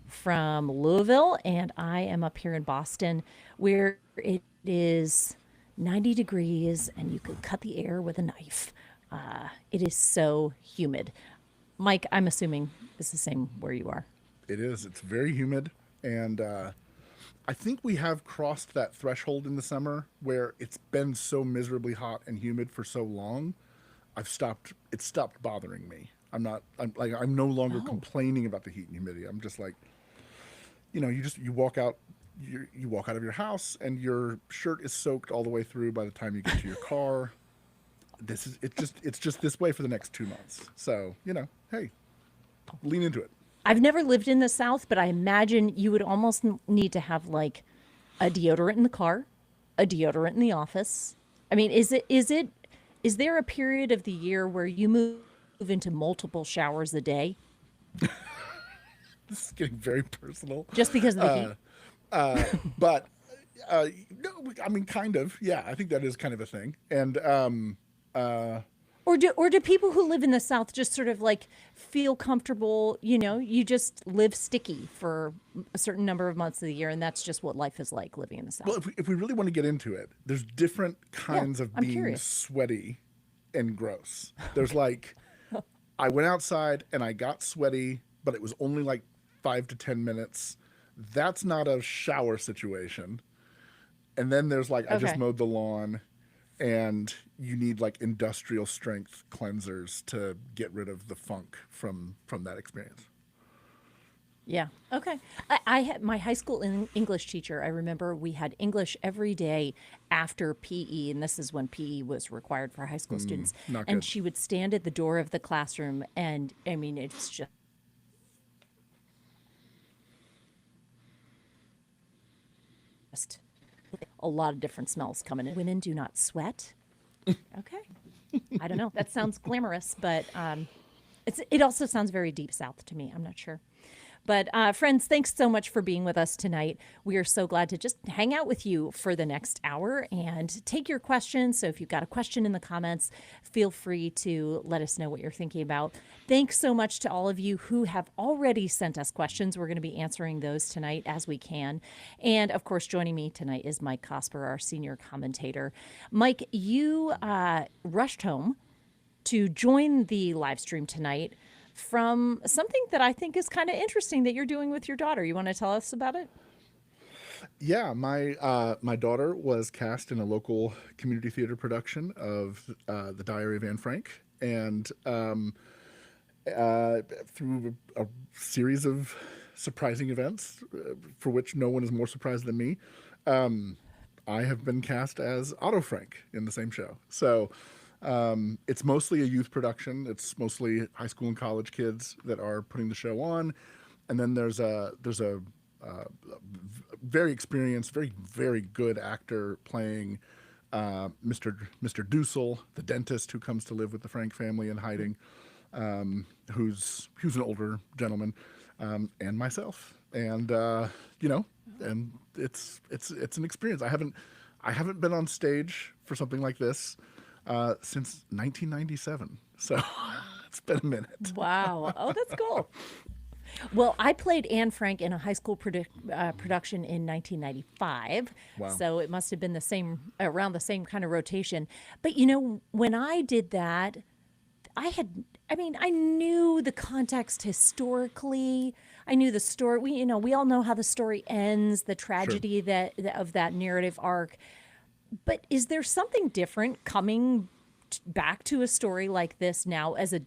from Louisville, and I am up here in Boston where it is 90 degrees and you could cut the air with a knife. It is so humid. Mike, I'm assuming it's the same where you are. It is. It's very humid, and I think we have crossed that threshold in the summer where it's been so miserably hot and humid for so long. I've stopped. It stopped bothering me. I'm not. I'm no longer Oh, complaining about the heat and humidity. I'm just like, you walk out. You walk out of your house and your shirt is soaked all the way through by the time you get to your car. It's just this way for the next 2 months. So hey, lean into it. I've never lived in the South, but I imagine you would almost need to have like a deodorant in the car, a deodorant in the office. I mean, is there a period of the year where you move into multiple showers a day This is getting very personal. just because of the heat? But no, I mean, kind of. Yeah, I think that is kind of a thing. And Or do people who live in the South just sort of like feel comfortable, you just live sticky for a certain number of months of the year and that's just what life is like living in the well, South. if we really want to get into it, there's different Yeah, kinds of I'm being curious. sweaty and gross. There's Okay. like, I went outside and I got sweaty, but it was only like 5 to 10 minutes. That's not a shower situation. And then there's like, I just Okay. mowed the lawn and you need like industrial strength cleansers to get rid of the funk from that experience. Yeah. Okay. I had my high school English teacher. I remember we had English every day after PE, and this is when PE was required for high school students. Not And good. she would stand at the door of the classroom, and I mean, it's just a lot of different smells coming in. Women do not sweat. Okay. I don't know. That sounds glamorous, but it also sounds very deep south to me. I'm not sure. But friends, thanks so much for being with us tonight. We are so glad to just hang out with you for the next hour and take your questions. So if you've got a question in the comments, feel free to let us know what you're thinking about. Thanks so much to all of you who have already sent us questions. We're going to be answering those tonight as we can. And of course, joining me tonight is Mike Cosper, our senior commentator. Mike, you rushed home to join the live stream tonight from something that I think is kind of interesting that you're doing with your daughter. You want to tell us about it? Yeah, my daughter was cast in a local community theater production of The Diary of Anne Frank, and through a series of surprising events, for which no one is more surprised than me, I have been cast as Otto Frank in the same show. So it's mostly a youth production. It's mostly high school and college kids that are putting the show on, and then there's a very experienced, very good actor playing Mr. Dussel, the dentist who comes to live with the Frank family in hiding, who's an older gentleman, and myself, and and it's an experience. I haven't been on stage for something like this since 1997, so it's been a minute. Wow. Oh, that's cool. Well, I played Anne Frank in a high school production in 1995, Wow. so it must have been the same around the same kind of rotation. But when I did that, I knew the context historically. I knew the story. We all know how the story ends, the Sure. tragedy of that narrative arc. But is there something different coming back to a story like this now as an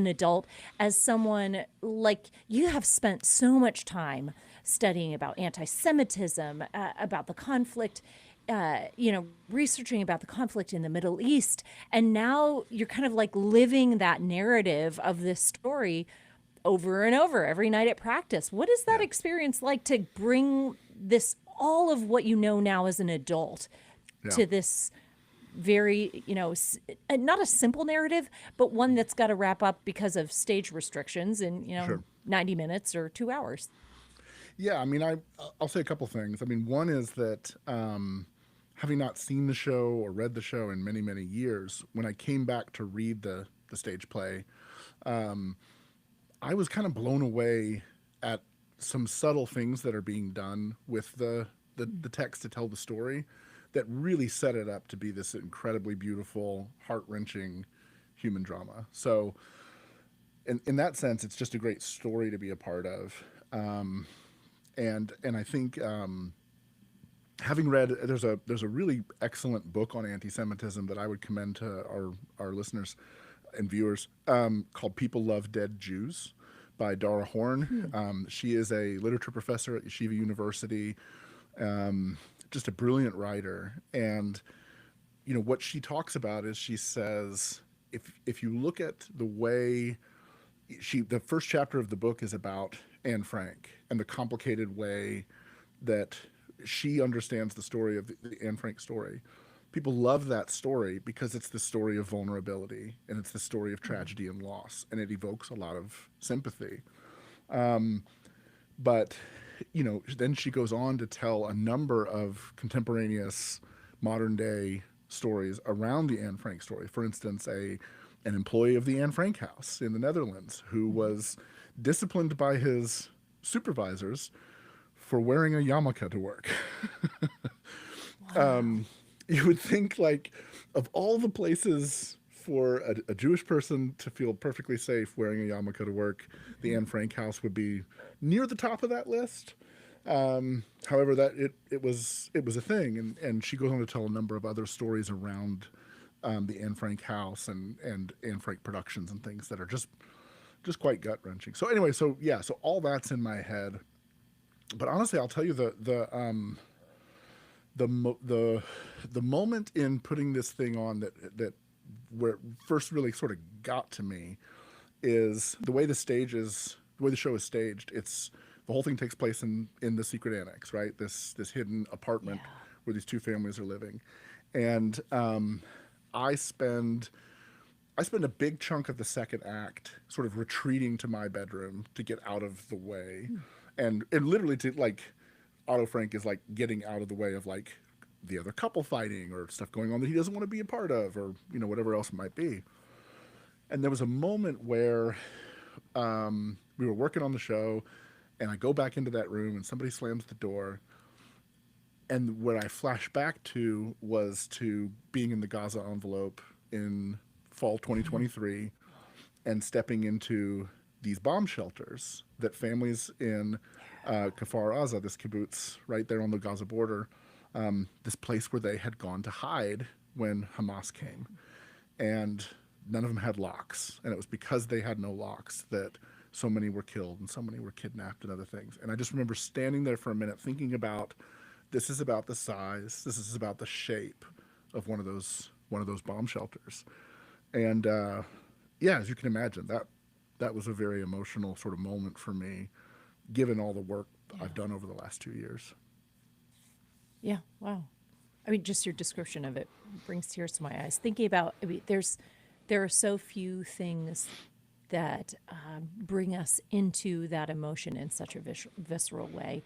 adult, as someone like you have spent so much time studying about anti-Semitism, about the conflict, researching about the conflict in the Middle East, and now you're kind of like living that narrative of this story over and over every night at practice. What is that Yeah. experience like to bring this all of what you know now as an adult Yeah. to this very, not a simple narrative, but one that's got to wrap up because of stage restrictions in, Sure. 90 minutes or 2 hours. Yeah, I mean, I'll say a couple things. I mean, one is that having not seen the show or read the show in many many years, when I came back to read the stage play, I was kind of blown away at some subtle things that are being done with the text to tell the story that really set it up to be this incredibly beautiful, heart-wrenching human drama. So in that sense, it's just a great story to be a part of. And I think having read, there's a really excellent book on anti-Semitism that I would commend to our listeners and viewers, called "People Love Dead Jews" by Dara Horn. She is a literature professor at Yeshiva University, just a brilliant writer. And what she talks about is, she says, if you look at the way the first chapter of the book is about Anne Frank and the complicated way that she understands the story of the Anne Frank story. People love that story because it's the story of vulnerability, and it's the story of tragedy and loss, and it evokes a lot of sympathy. But then she goes on to tell a number of contemporaneous modern day stories around the Anne Frank story. For instance, an employee of the Anne Frank house in the Netherlands who was disciplined by his supervisors for wearing a yarmulke to work. Wow. You would think, like, of all the places for a Jewish person to feel perfectly safe wearing a yarmulke to work, the Anne Frank house would be near the top of that list. However, that it was a thing, and she goes on to tell a number of other stories around the Anne Frank house and Anne Frank productions and things that are just quite gut wrenching. So anyway, so all that's in my head. But honestly, I'll tell you the moment in putting this thing on that where it first really sort of got to me is the way the show is staged. It's the whole thing takes place in the secret annex, right? This hidden apartment Yeah. where these two families are living, and I spend a big chunk of the second act sort of retreating to my bedroom to get out of the way, and literally to, like, Otto Frank is like getting out of the way of, like, the other couple fighting or stuff going on that he doesn't want to be a part of, or whatever else it might be. And there was a moment where we were working on the show, and I go back into that room, and somebody slams the door. And where I flash back to was to being in the Gaza envelope in fall 2023 and stepping into these bomb shelters that families in Kfar Aza, this kibbutz right there on the Gaza border, this place where they had gone to hide when Hamas came. And none of them had locks. And it was because they had no locks that so many were killed and so many were kidnapped and other things. And I just remember standing there for a minute thinking about, this is about the size, this is about the shape of one of those bomb shelters. And as you can imagine, that was a very emotional sort of moment for me, given all the work I've done over the last 2 years. Yeah. Wow. I mean, just your description of it brings tears to my eyes. Thinking about, there are so few things that bring us into that emotion in such a visceral way.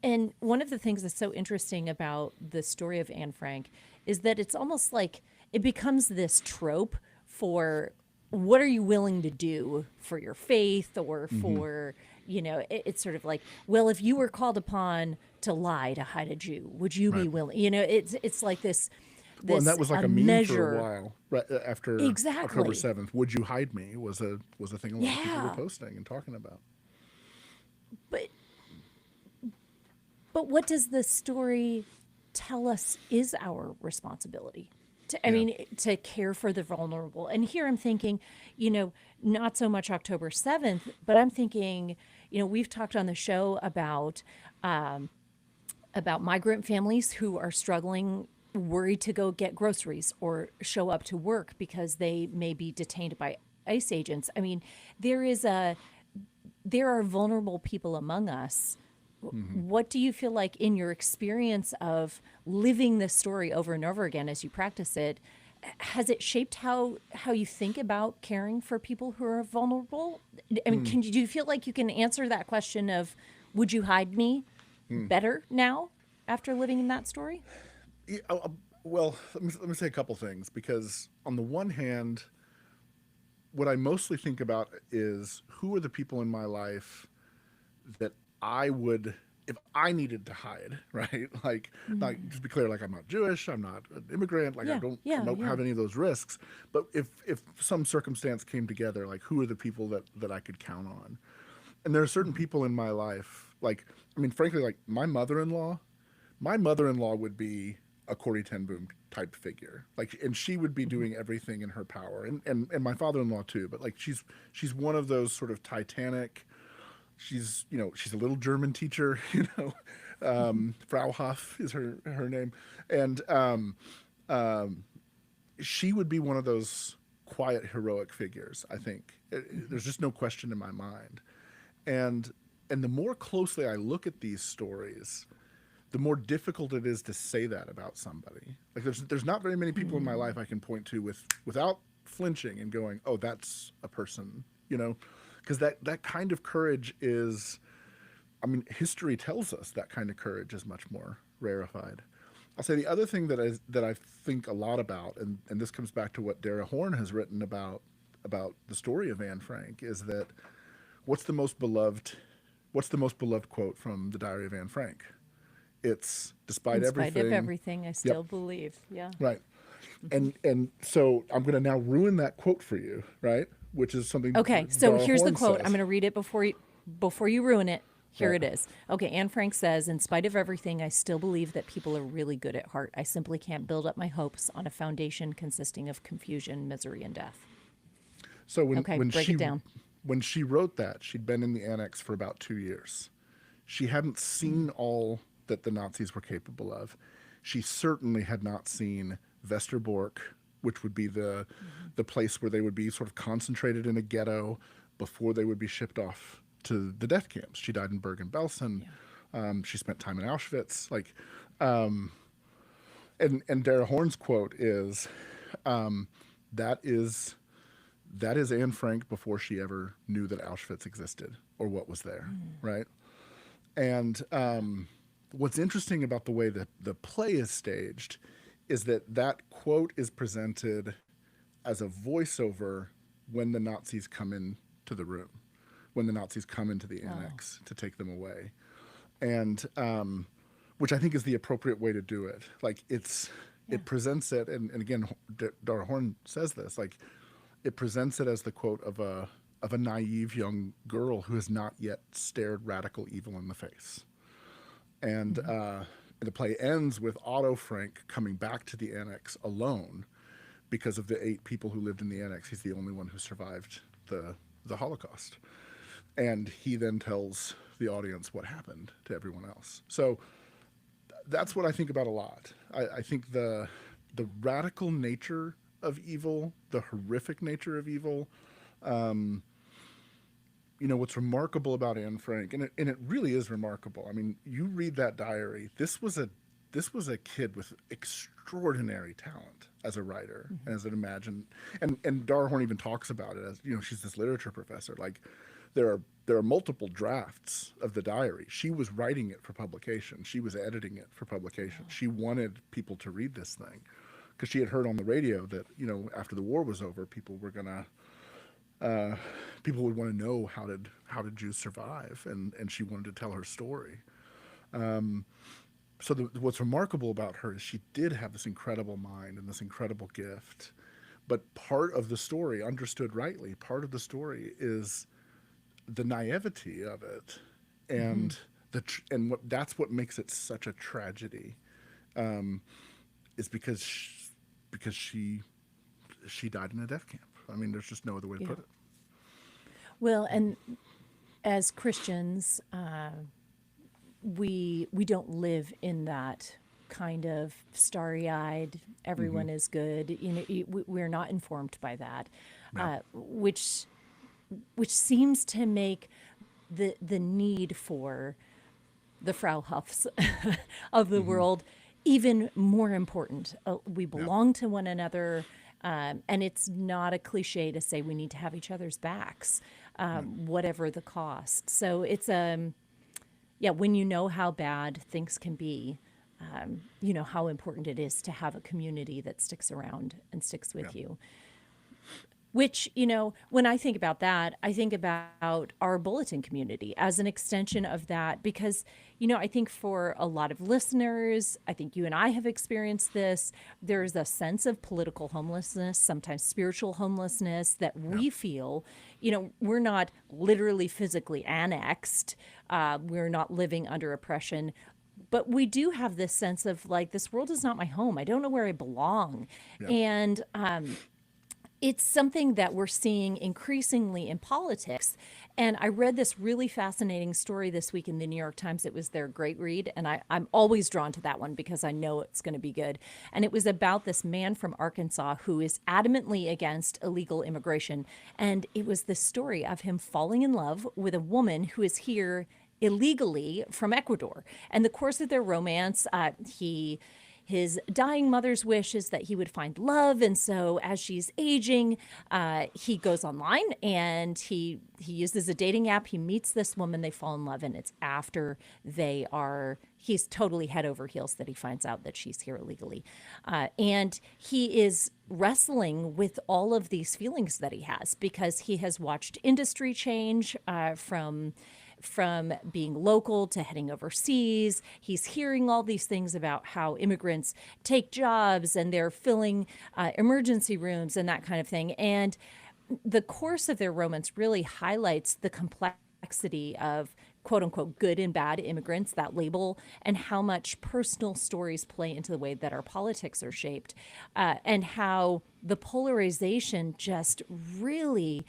And one of the things that's so interesting about the story of Anne Frank is that it's almost like it becomes this trope for what are you willing to do for your faith, or for, it's sort of like, well, if you were called upon to lie to hide a Jew, would you be Right. willing? It's like this Well, and that was like a a meme measure. for a while, right after October Exactly. 7th. Would you hide me was a thing a lot of people were Yeah. posting and talking about. But what does the story tell us is our responsibility? I Yeah. mean, to care for the vulnerable. And here I'm thinking, not so much October 7th, but I'm thinking, we've talked on the show about migrant families who are struggling, worried to go get groceries or show up to work because they may be detained by ICE agents. I mean, there are vulnerable people among us. What do you feel like, in your experience of living this story over and over again as you practice it, has it shaped how you think about caring for people who are vulnerable? I mean, do you feel like you can answer that question of, would you hide me, better now after living in that story? Yeah, well, let me say a couple things, because on the one hand, what I mostly think about is, who are the people in my life that I would, if I needed to hide, right? Like, just be clear, like I'm not Jewish, I'm not an immigrant, like Yeah, I yeah, don't yeah. have any of those risks. But if some circumstance came together, like who are the people that I could count on? And there are certain people in my life, like, I mean, frankly, like my mother-in-law would be a Corey Ten Boom type figure, like, and she would be doing everything in her power, and my father-in-law too. But like, she's one of those sort of titanic. She's, she's a little German teacher, Frau Huff is her name, and she would be one of those quiet heroic figures. I think there's just no question in my mind, and and the more closely I look at these stories, the more difficult it is to say that about somebody. Like there's not very many people in my life I can point to without flinching and going, oh, that's a person, because that kind of courage is, I mean, history tells us that kind of courage is much more rarefied. I'll say the other thing that I think a lot about, and this comes back to what Dara Horn has written about the story of Anne Frank, is that what's the most beloved what's the most beloved quote from the Diary of Anne Frank? It's despite In spite of everything. everything, I Yep, still believe. Yeah. right. And so I'm going to now ruin that quote for you, right? Which is something Okay, so Dara here's the Horn quote. I'm says. going to read it before you ruin it. Here Right. it is. Okay, Anne Frank says, "In spite of everything, I still believe that people are really good at heart. I simply can't build up my hopes on a foundation consisting of confusion, misery, and death." So Okay, break it down. when she wrote that, she'd been in the annex for about 2 years. She hadn't seen all that the Nazis were capable of. She certainly had not seen Westerbork, which would be the place where they would be sort of concentrated in a ghetto before they would be shipped off to the death camps. She died in Bergen-Belsen. Yeah. She spent time in Auschwitz. Like, and Dara Horn's quote is, "That is that is Anne Frank before she ever knew that Auschwitz existed or what was there, right?" And what's interesting about the way that the play is staged is that quote is presented as a voiceover when the Nazis come into the room, when the Nazis come into the Oh, annex to take them away, and which I think is the appropriate way to do it. Like yeah. it presents it, and again, Dara Horn says this, like it presents it as the quote of a naive young girl who has not yet stared radical evil in the face. And the play ends with Otto Frank coming back to the annex alone because of the 8 people who lived in the annex. He's the only one who survived the Holocaust. And he then tells the audience what happened to everyone else. So that's what I think about a lot. I think the radical nature of evil, the horrific nature of evil, what's remarkable about Anne Frank, and it really is remarkable. I mean, you read that diary. This was a kid with extraordinary talent as a writer and as an imagine. And Dara Horn even talks about it as, she's this literature professor. Like there are multiple drafts of the diary. She was writing it for publication. She was editing it for publication. She wanted people to read this thing because she had heard on the radio that after the war was over, people would want to know how did Jews survive, and she wanted to tell her story. So what's remarkable about her is she did have this incredible mind and this incredible gift, but part of the story, understood rightly, part of the story is the naivety of it, and that's what makes it such a tragedy, is because she died in a death camp. I mean, there's just no other way to Yeah. put it. Well, and as Christians, we don't live in that kind of starry-eyed, everyone is good. We're not informed by that, Yeah. which seems to make the need for the Frau Huffs of the world even more important. We Yeah. belong to one another, and it's not a cliche to say we need to have each other's backs, Right. whatever the cost. So it's yeah, when you know how bad things can be, you know how important it is to have a community that sticks around and sticks Yeah. with you. Which, when I think about that, I think about our bulletin community as an extension of that because, I think for a lot of listeners, I think you and I have experienced this. There's a sense of political homelessness, sometimes spiritual homelessness that Yeah. we feel, we're not literally physically annexed. We're not living under oppression, but we do have this sense of like, this world is not my home. I don't know where I belong. Yeah. And, it's something that we're seeing increasingly in politics. And I read this really fascinating story this week in the New York Times. It was their great read. And I'm always drawn to that one because I know it's going to be good. And it was about this man from Arkansas who is adamantly against illegal immigration. And it was the story of him falling in love with a woman who is here illegally from Ecuador. And the course of their romance, his dying mother's wish is that he would find love, and so as she's aging, he goes online and he uses a dating app. He meets this woman, they fall in love, and it's after he's totally head over heels that he finds out that she's here illegally, and he is wrestling with all of these feelings that he has because he has watched industry change from being local to heading overseas. He's hearing all these things about how immigrants take jobs and they're filling emergency rooms and that kind of thing. And the course of their romance really highlights the complexity of quote unquote good and bad immigrants, that label, and how much personal stories play into the way that our politics are shaped, and how the polarization just really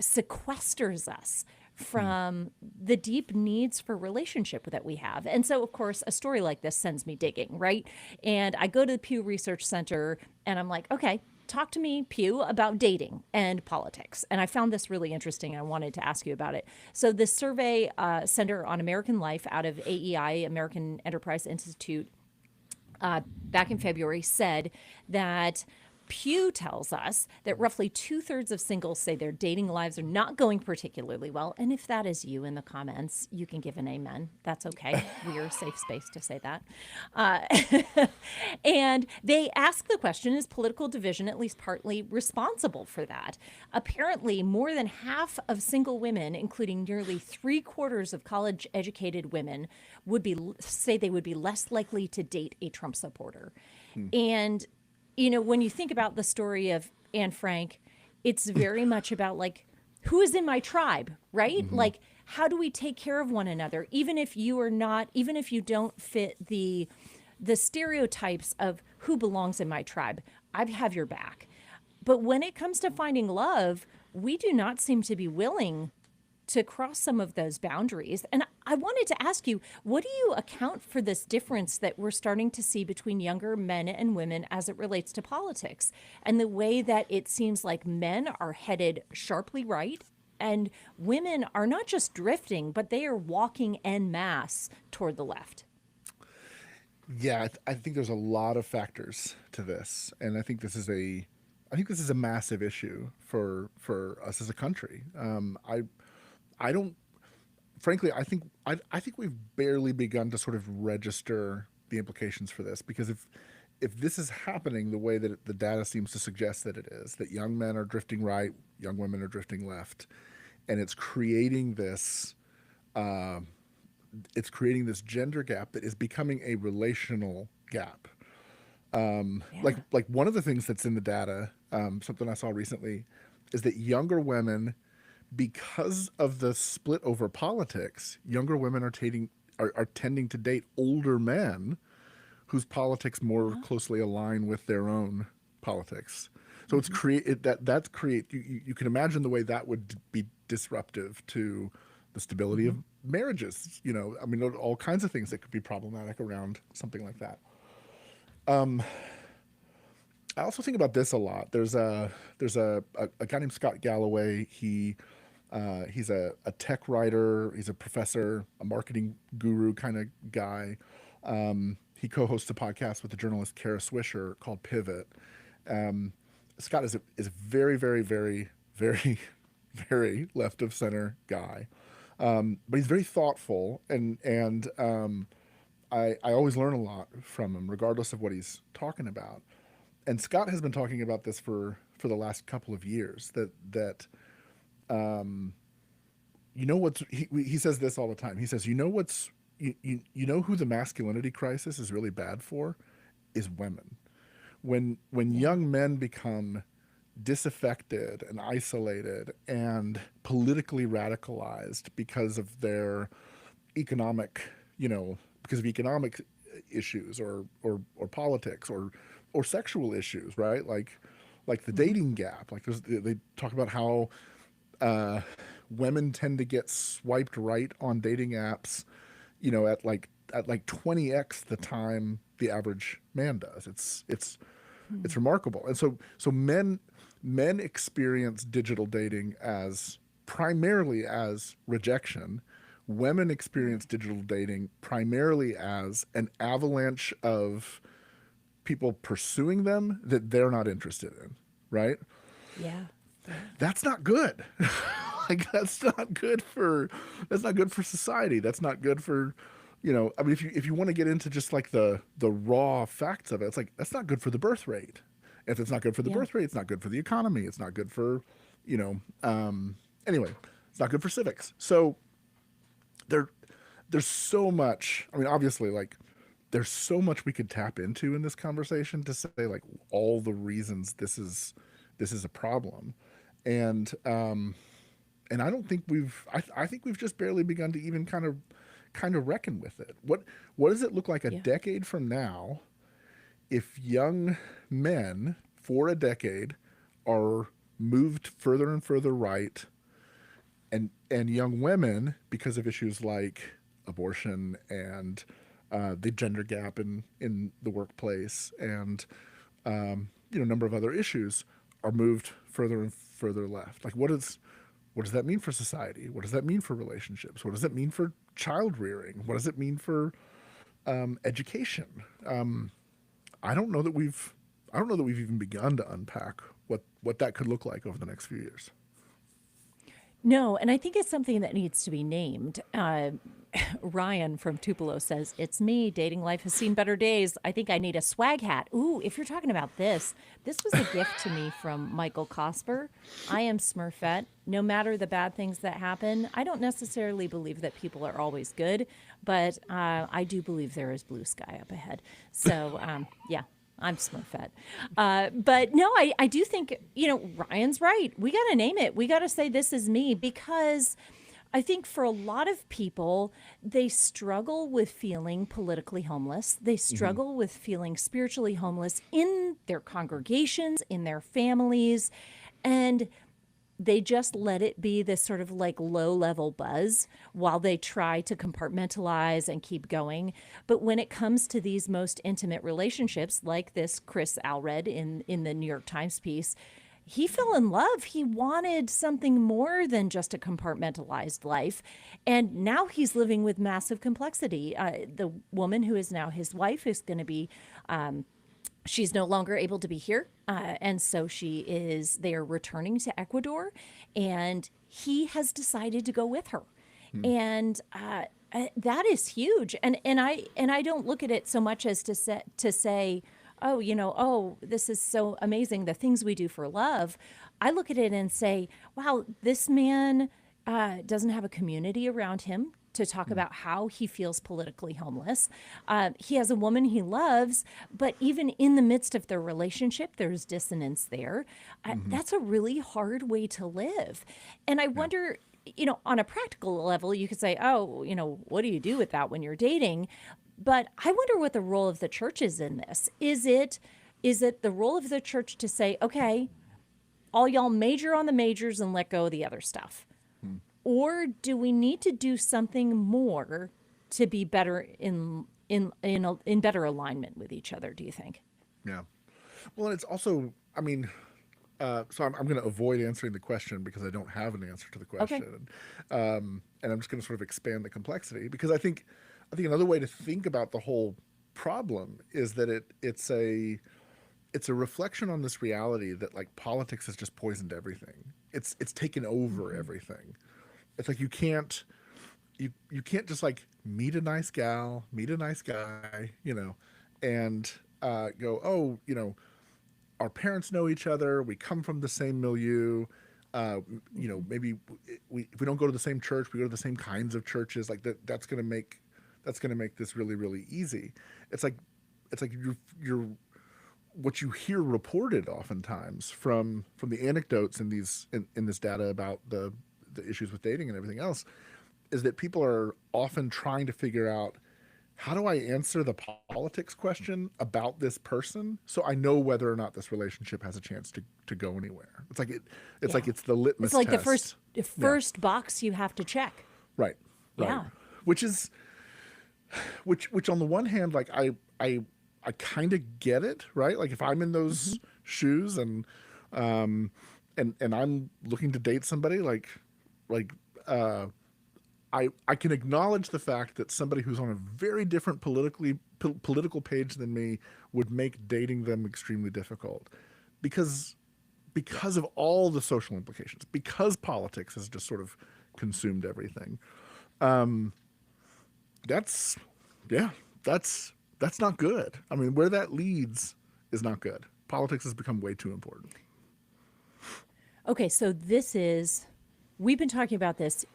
sequesters us from the deep needs for relationship that we have. And so, of course, a story like this sends me digging, right? And I go to the Pew Research Center and I'm like, okay, talk to me, Pew, about dating and politics. And I found this really interesting. I wanted to ask you about it. So the survey Center on American Life out of AEI, American Enterprise Institute, back in February said that Pew tells us that roughly 2/3 of singles say their dating lives are not going particularly well. And if that is you in the comments, you can give an amen. That's okay. We are a safe space to say that. And they ask the question, is political division at least partly responsible for that? Apparently, more than half of single women, including nearly 3/4 of college educated women, say they would be less likely to date a Trump supporter. And when you think about the story of Anne Frank, it's very much about like, who is in my tribe, right? Mm-hmm. Like, how do we take care of one another, even if you don't fit the stereotypes of who belongs in my tribe? I have your back. But when it comes to finding love, we do not seem to be willing to cross some of those boundaries. And I wanted to ask you, what do you account for this difference that we're starting to see between younger men and women as it relates to politics, and the way that it seems like men are headed sharply right and women are not just drifting, but they are walking en masse toward the left? Yeah, I think there's a lot of factors to this, and I think this is a massive issue for us as a country. I don't, frankly, I think we've barely begun to sort of register the implications for this, because if this is happening the way that the data seems to suggest that it is, that young men are drifting right, young women are drifting left, and it's creating this gender gap that is becoming a relational gap. Yeah. Like one of the things that's in the data, something I saw recently, is that younger women, because of the split over politics, younger women are tending to date older men whose politics more closely align with their own politics. So it's you can imagine the way that would be disruptive to the stability of marriages. I mean, all kinds of things that could be problematic around something like that. I also think about this a lot. There's a guy named Scott Galloway. He's a tech writer. He's a professor, a marketing guru kind of guy. He co-hosts a podcast with the journalist Kara Swisher called Pivot. Scott is a very, very, very, very, very left of center guy, but he's very thoughtful, and I always learn a lot from him, regardless of what he's talking about. And Scott has been talking about this for for the last couple of years. You know what's he says this all the time. He says, you know what's you know who the masculinity crisis is really bad for is women. When Yeah. young men become disaffected and isolated and politically radicalized because of their economic, because of economic issues or politics or sexual issues, right? Like the Hmm. dating gap. Like they talk about how uh, women tend to get swiped right on dating apps, at like 20x the time the average man does. It's remarkable. And so men experience digital dating as primarily as rejection. Women experience digital dating primarily as an avalanche of people pursuing them that they're not interested in, right? Yeah. Yeah. That's not good. Like that's not good for society. That's not good for, I mean, if you want to get into just like the raw facts of it, it's like that's not good for the birth rate. If it's not good for the Yeah. birth rate, it's not good for the economy. It's not good for, you know, anyway, it's not good for civics. So there, there's so much. I mean, obviously, like there's so much we could tap into in this conversation to say like all the reasons this is a problem, and I don't think I think we've just barely begun to even kind of reckon with it. What does it look like a Yeah. decade from now if young men for a decade are moved further and further right, and young women, because of issues like abortion and the gender gap in the workplace and a number of other issues, are moved further and further left? Like what does that mean for society? What does that mean for relationships? What does it mean for child rearing? What does it mean for education? I don't know that we've even begun to unpack what that could look like over the next few years. No, and I think it's something that needs to be named. Ryan from Tupelo says, "It's me. Dating life has seen better days. I think I need a swag hat." Ooh, if you're talking about this was a gift to me from Michael Cosper. I am Smurfette. No matter the bad things that happen, I don't necessarily believe that people are always good, but I do believe there is blue sky up ahead. So, yeah. I'm Smurfette. But no, I do think, Ryan's right. We got to name it. We got to say, this is me, because I think for a lot of people, they struggle with feeling politically homeless. They Mm-hmm. struggle with feeling spiritually homeless in their congregations, in their families. And they just let it be this sort of like low level buzz while they try to compartmentalize and keep going. But when it comes to these most intimate relationships, like this Chris Alred in the New York Times piece, he fell in love. He wanted something more than just a compartmentalized life. And now he's living with massive complexity. The woman who is now his wife is going to be she's no longer able to be here. And so they are returning to Ecuador, and he has decided to go with her. And that is huge. And I don't look at it so much as to say, oh, oh, this is so amazing, the things we do for love. I look at it and say, wow, this man doesn't have a community around him to talk about how he feels politically homeless. He has a woman he loves, but even in the midst of their relationship, there's dissonance there. Mm-hmm. That's a really hard way to live. And I Yeah. wonder, on a practical level, you could say, oh, what do you do with that when you're dating? But I wonder what the role of the church is in this. Is it the role of the church to say, okay, all y'all major on the majors and let go of the other stuff? Or do we need to do something more to be better in better alignment with each other, do you think? Yeah. Well, and it's also, I mean, so I'm going to avoid answering the question because I don't have an answer to the Okay. question, and I'm just going to sort of expand the complexity because I think another way to think about the whole problem is that it's a reflection on this reality that like politics has just poisoned everything. It's taken over Hmm. everything. It's like you can't just like meet a nice gal, meet a nice guy, and go, oh, our parents know each other, we come from the same milieu, maybe if we don't go to the same church, we go to the same kinds of churches. Like that's going to make this really, really easy. It's like you're what you hear reported oftentimes from the anecdotes in this data about the issues with dating and everything else is that people are often trying to figure out, how do I answer the politics question about this person so I know whether or not this relationship has a chance to go anywhere? It's like it's the litmus It's like test. the first box you have to check. Right. Yeah. Which on the one hand, like I kind of get it, right? Like if I'm in those shoes and I'm looking to date somebody, I can acknowledge the fact that somebody who's on a very different political page than me would make dating them extremely difficult because of all the social implications, because politics has just sort of consumed everything. That's not good. I mean, where that leads is not good. Politics has become way too important. Okay, so we've been talking about this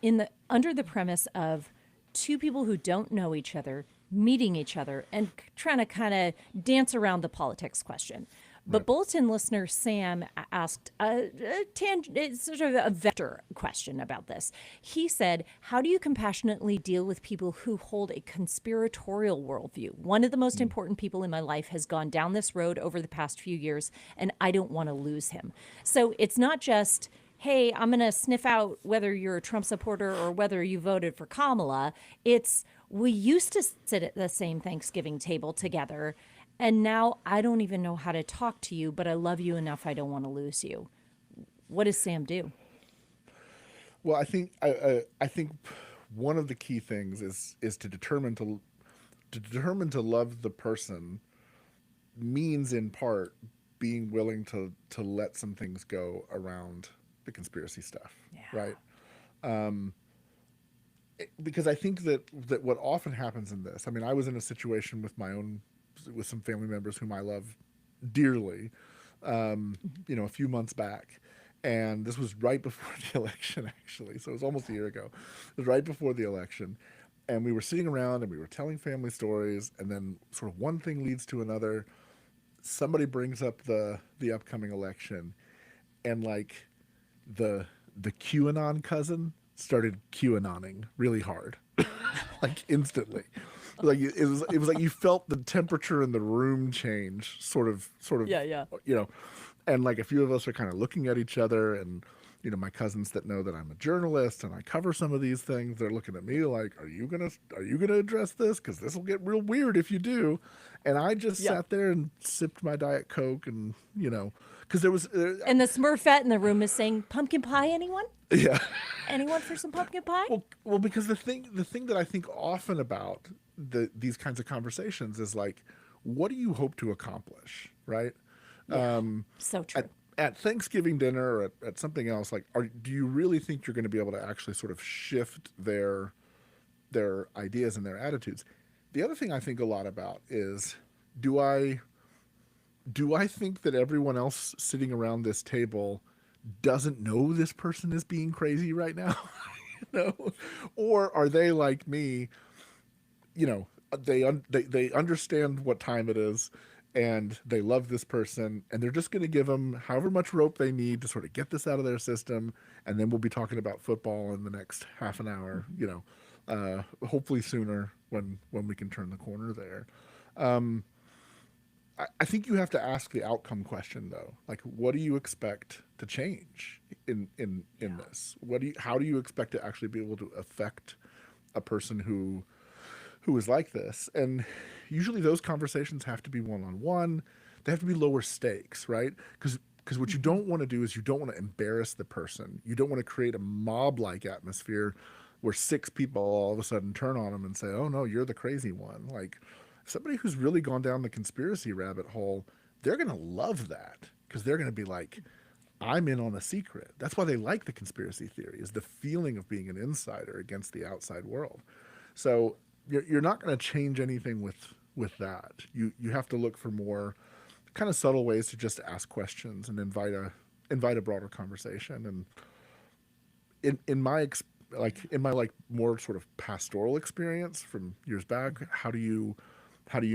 under the premise of two people who don't know each other meeting each other and trying to kind of dance around the politics question. But Bulletin listener Sam asked it's sort of a vector question about this. He said, how do you compassionately deal with people who hold a conspiratorial worldview? One of the most important people in my life has gone down this road over the past few years, and I don't want to lose him. So it's not just, hey, I'm going to sniff out whether you're a Trump supporter or whether you voted for Kamala. It's, we used to sit at the same Thanksgiving table together, and now I don't even know how to talk to you, but I love you enough I don't want to lose you. What does Sam do? Well, I think one of the key things is to determine to love the person means in part being willing to let some things go around the conspiracy stuff, right? Because I think that what often happens in this, I mean, I was in a situation with some family members whom I love dearly, a few months back. And this was right before the election, actually. So it was almost a year ago. It was right before the election. And we were sitting around and we were telling family stories. And then sort of one thing leads to another. Somebody brings up the upcoming election. And like the QAnon cousin started QAnoning really hard, like instantly. Like it was like you felt the temperature in the room change, sort of, Yeah. And like a few of us are kind of looking at each other, and my cousins that know that I'm a journalist and I cover some of these things, they're looking at me like, are you gonna address this? Because this will get real weird if you do. And I just sat there and sipped my Diet Coke, and because there was and the Smurfette in the room is saying, pumpkin pie, anyone? Yeah. Anyone for some pumpkin pie? Well, because the thing that I think often about these kinds of conversations is like, what do you hope to accomplish, right? Yeah, so true. At Thanksgiving dinner or at something else, like, do you really think you're going to be able to actually sort of shift their ideas and their attitudes? The other thing I think a lot about is, do I think that everyone else sitting around this table doesn't know this person is being crazy right now? Or are they like me? They understand what time it is, and they love this person, and they're just going to give them however much rope they need to sort of get this out of their system, and then we'll be talking about football in the next half an hour, hopefully sooner when we can turn the corner there. I think you have to ask the outcome question, though. Like, what do you expect to change in this? How do you expect to actually be able to affect a person who is like this? And usually those conversations have to be one-on-one. They have to be lower stakes, right? Because what you don't want to do is you don't want to embarrass the person. You don't want to create a mob-like atmosphere where 6 people all of a sudden turn on them and say, oh, no, you're the crazy one. Like, somebody who's really gone down the conspiracy rabbit hole, they're going to love that, because they're going to be like, I'm in on a secret. That's why they like the conspiracy theory, is the feeling of being an insider against the outside world. So you're not going to change anything with that. You have to look for more kind of subtle ways to just ask questions and invite a broader conversation. And in my like more sort of pastoral experience from years back, how do you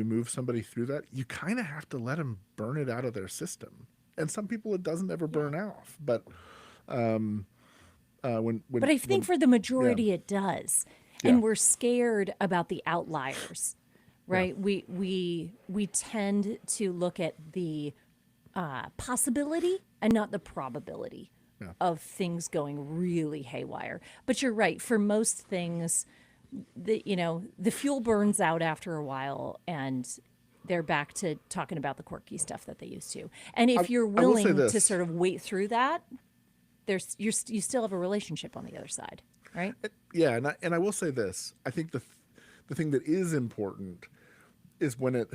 move somebody through that? You kind of have to let them burn it out of their system. And some people it doesn't ever Yeah. burn off, but um, But I think when for the yeah, majority it does. yeah, And we're scared about the outliers, yeah, right? We tend to look at the possibility and not the probability yeah. of things going really haywire. But you're right. For most things, the fuel burns out after a while, and they're back to talking about the quirky stuff that they used to. And I if you're I will say willing to this. sort of wait through that, you still have a relationship on the other side, right? Yeah, and I will say this. I think the thing that is important is when it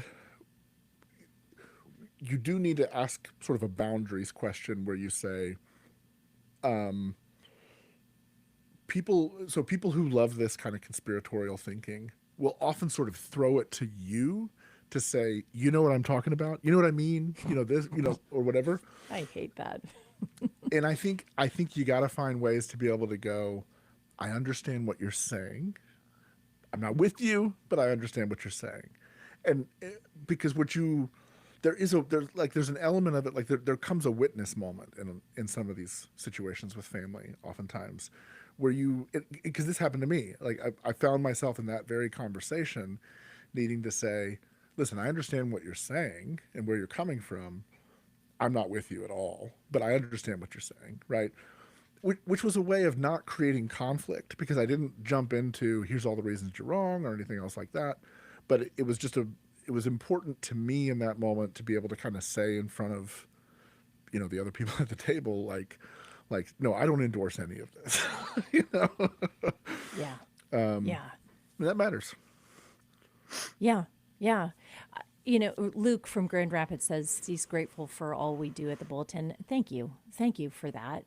you do need to ask sort of a boundaries question where you say people who love this kind of conspiratorial thinking will often sort of throw it to you to say, you know what I'm talking about, you know what I mean, you know this, you know, or whatever. I hate that. And I think you got to find ways to be able to go, I understand what you're saying. I'm not with you, but I understand what you're saying. And because what you there's an element of it, like there comes a witness moment in some of these situations with family oftentimes where because this happened to me, like I found myself in that very conversation needing to say, listen, I understand what you're saying and where you're coming from. I'm not with you at all, but I understand what you're saying, right? Which was a way of not creating conflict because I didn't jump into here's all the reasons you're wrong or anything else like that. But it was just it was important to me in that moment to be able to kind of say in front of, you know, the other people at the table, like, no, I don't endorse any of this. You know, Yeah. Yeah. that matters. Yeah. Yeah. Luke from Grand Rapids says he's grateful for all we do at the Bulletin. Thank you. Thank you for that,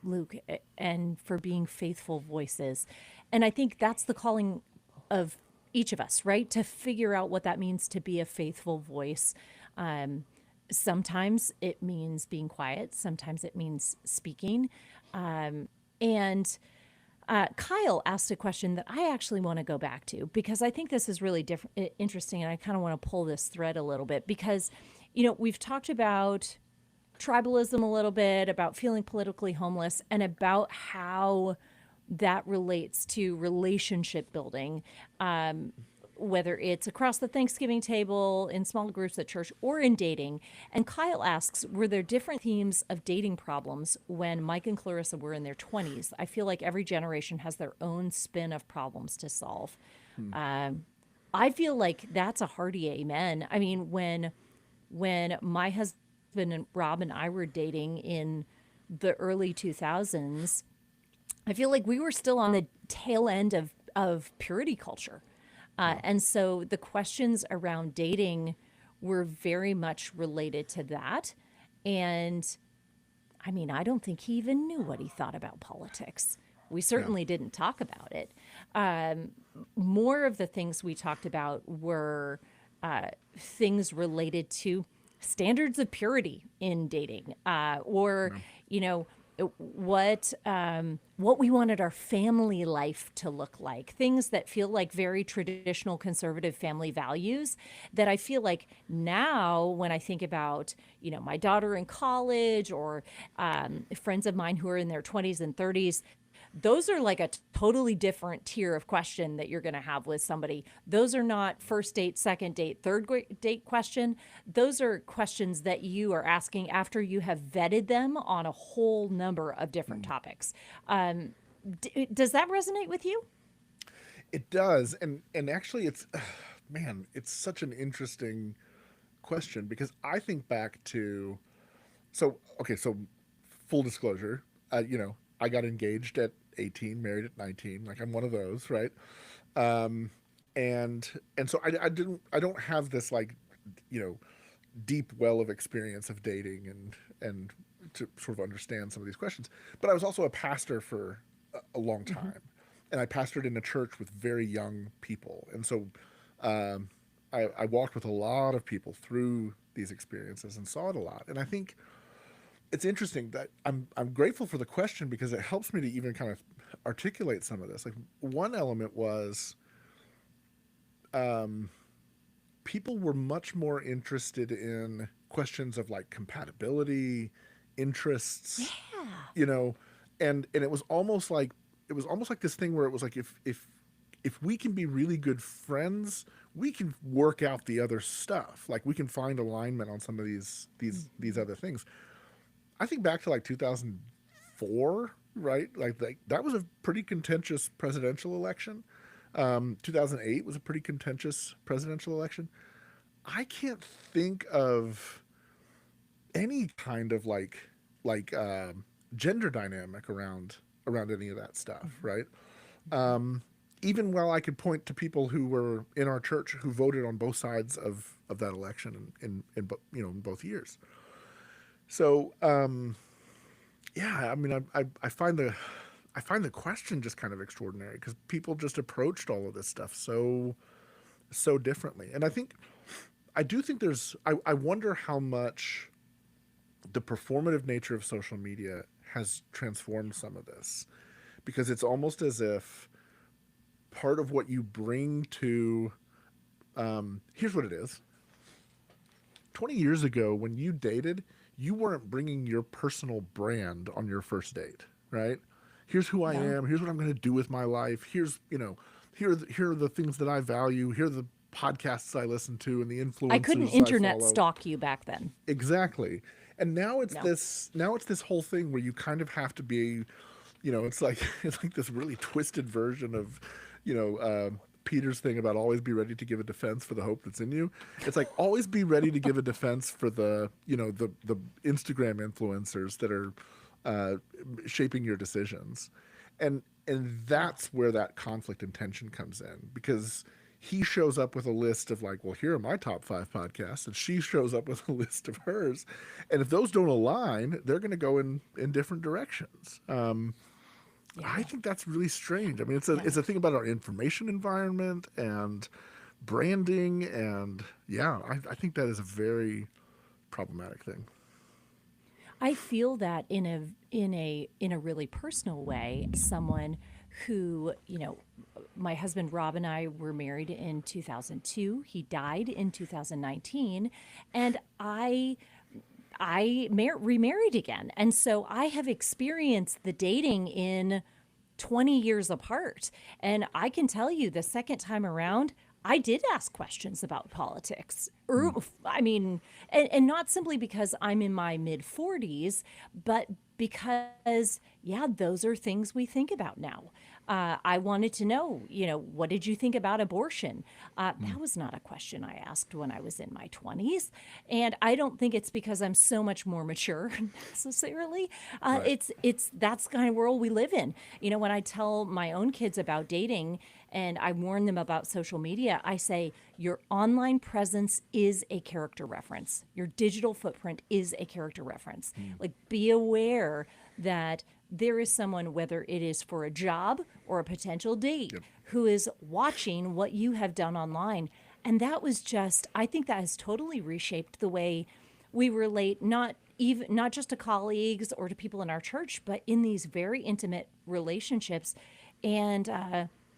Luke, and for being faithful voices. And I think that's the calling of each of us, right? To figure out what that means to be a faithful voice. Um, Sometimes it means being quiet, sometimes it means speaking. And Kyle asked a question that I actually want to go back to because I think this is really interesting, and I kind of want to pull this thread a little bit because, we've talked about tribalism a little bit, about feeling politically homeless, and about how that relates to relationship building. Whether it's across the Thanksgiving table, in small groups at church, or in dating. And Kyle asks, were there different themes of dating problems when Mike and Clarissa were in their 20s? I feel like every generation has their own spin of problems to solve. Hmm. I feel like that's a hearty amen. I mean, when my husband and Rob and I were dating in the early 2000s, I feel like we were still on the tail end of purity culture. Yeah. And so the questions around dating were very much related to that. And I mean, I don't think he even knew what he thought about politics. We Yeah. certainly didn't talk about it. Um, More of the things we talked about were things related to standards of purity in dating, or Yeah. you know what we wanted our family life to look like, things that feel like very traditional conservative family values that I feel like now when I think about my daughter in college or friends of mine who are in their 20s and 30s, those are like a totally different tier of question that you're going to have with somebody. Those are not first date, second date, date question. Those are questions that you are asking after you have vetted them on a whole number of different Hmm. topics. Does that resonate with you? It does, and actually, it's man, it's such an interesting question because I think back to so full disclosure, I got engaged at 18, married at 19. Like I'm one of those, right? Um, and so I don't have this like, you know, deep well of experience of dating and to sort of understand some of these questions. But I was also a pastor for a long Mm-hmm. time, and I pastored in a church with very young people, and so I walked with a lot of people through these experiences and saw it a lot. And I think it's interesting that I'm grateful for the question because it helps me to even kind of articulate some of this. Like one element was people were much more interested in questions of like compatibility, interests, Yeah. you know, and it was almost like this thing where it was like if we can be really good friends, we can work out the other stuff. Like we can find alignment on some of these other things. I think back to like 2004, right? Like that was a pretty contentious presidential election. 2008 was a pretty contentious presidential election. I can't think of any kind of like gender dynamic around any of that stuff, right? Even while I could point to people who were in our church who voted on both sides of that election in both years. So yeah, I mean, I find the question just kind of extraordinary because people just approached all of this stuff so differently, and I do think I wonder how much the performative nature of social media has transformed some of this, because it's almost as if part of what you bring to here's what it is. 20 years ago, when you dated, you weren't bringing your personal brand on your first date, right? Here's who I No. am. Here's what I'm going to do with my life. Here are the things that I value. Here are the podcasts I listen to and the I couldn't influencers I internet follow. stalk you back then. Exactly. And No. now it's this whole thing where you kind of have to be, it's like it's like this really twisted version of, Peter's thing about always be ready to give a defense for the hope that's in you. It's like always be ready to give a defense for the Instagram influencers that are shaping your decisions, and that's where that conflict and tension comes in, because he shows up with a list of like, well, here are my top 5 podcasts, and she shows up with a list of hers, and if those don't align, they're going to go in different directions. I Yeah. think that's really strange. I mean, Yeah. it's a thing about our information environment and branding, and yeah, I think that is a very problematic thing. I feel that in a really personal way, someone who, my husband Rob and I were married in 2002. He died in 2019, and I remarried again. And so I have experienced the dating in 20 years apart. And I can tell you the second time around, I did ask questions about politics. I mean, and not simply because I'm in my mid 40s, but because, yeah, those are things we think about now. I wanted to know, what did you think about abortion? That was not a question I asked when I was in my 20s. And I don't think it's because I'm so much more mature necessarily. Right. That's the kind of world we live in. When I tell my own kids about dating and I warn them about social media, I say, your online presence is a character reference. Your digital footprint is a character reference. Like, be aware that there is someone, whether it is for a job or a potential date, Yep. who is watching what you have done online. And I think that has totally reshaped the way we relate, not just to colleagues or to people in our church, but in these very intimate relationships. And